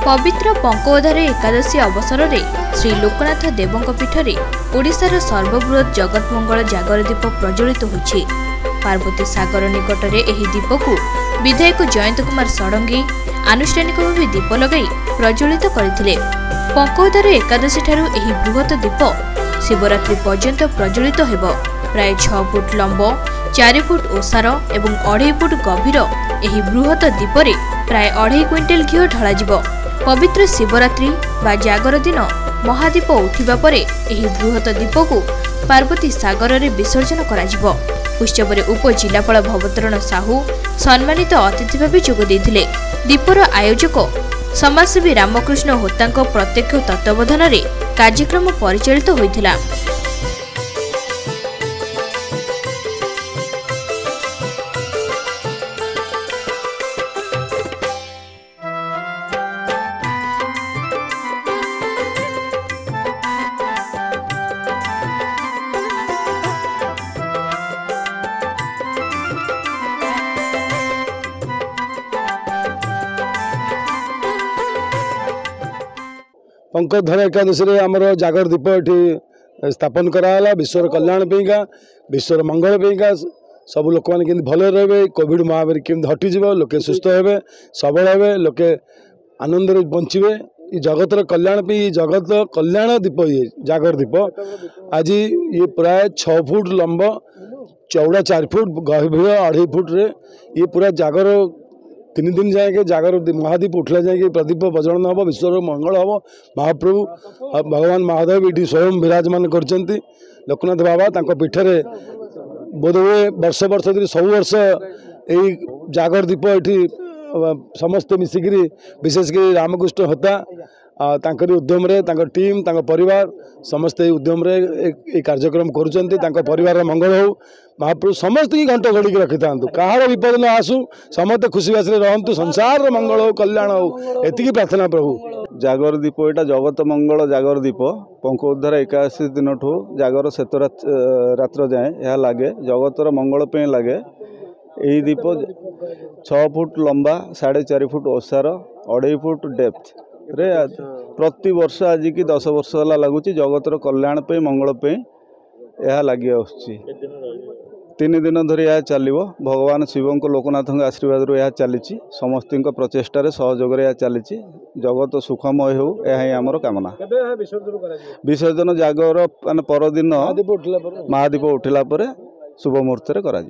पवित्र पंकोधार एकादशी अवसर में श्री लोकनाथ देवଙ୍କ पीठरे ओडिशार सर्वबृहत जगतमंगल जागर दीप प्रज्वलित होछि। पार्वती सागर निकट में यह दीप को विधायक जयंत कुमार षडंगी आनुष्ठानिक भाव दीप लगाई प्रज्वलित करथिले। पंकोधार एकादशी ठारू यह बृहत दीप शिवरात्रि पर्यंत प्रज्वलित हेबो। प्राय 6 फुट लंब 4 फुट ओसार एवं 2.5 फुट गभीर यह बृहत दीपरे प्राय 2.5 क्विंटल घी ढलाଯିब। पवित्र शिवरात्रि बा जागर दिन महादीप उठिबा परे यह बृहत दीप को पार्वती सागर रे विसर्जन कराजिब। उत्सव में उपजिलापाल भवतरण साहू सम्मानित अतिथि भाव जोग देथिले। दीपर आयोजक समाजसेवी रामकृष्ण होतांक प्रत्यक्ष तत्वावधान रे कार्यक्रम परिचालित होइथिला। पंकोधार एकादशी आमर जागर दीप ये स्थापन कराला। विश्वर कल्याण पेगा विश्वर मंगल पेगा सब लोक मैंने केमती भल रे कोविड महामारी केमती हटिज लोके सुस्थ हे सबल हे लोके आनंद बंचे ये जगतर कल्याण पे जगत कल्याण दीप ये जागर दीप आज ये प्राय 6 फुट लंब चौड़ा 4 फुट गभीर 2.5 फुट रे ये पूरा जागर 3 दिन जाए जागर महादीप उठला जाए प्रदीप बजन हम विश्व मंगल हम। महाप्रभु भगवान महादेव ये स्वयं विराजमान करचंती। लोकनाथ बाबा तांको पीठरे बोधवे वर्ष वर्ष धरी सब वर्ष यही जागर दीप ये समस्ते मिसिकी विशेषकर रामकृष्ण होता तांकरी उद्यम रे तांको टीम तांको परिवार समस्ते उद्यम रे एक कार्यक्रम करुचंती। तांको परिवार मंगल हो महाप्रभु समस्त की घंट घड़ी रखी था कहार विपद न आसू समस्त खुशी बासी रहतु संसार मंगल हो कल्याण हो एति प्रार्थना प्रभु। जागर दीप यहाँ जगत मंगल जागर दीप पंकोधार एकादशी दिन ठू जागर शेत रात्र जाए यह लगे जगतर मंगल पे लगे। यही दीप 6 फुट लंबा 4.5 फुट ओसार 2.5 फुट डेप्थ रे प्रति वर्ष आज की 10 वर्ष है लगुच जगतर कल्याण पे मंगल पे यह लगी आसुची। 3 दिन धरी यह चलो भगवान शिव को लोकनाथ आशीर्वाद यह चली समस्त प्रचेषार सहयोग यह चली जगत सुखमय हो यह आमर कामना। विसर्जन जागर मान परदिन महादीप उठिला शुभ मुहूर्त करा।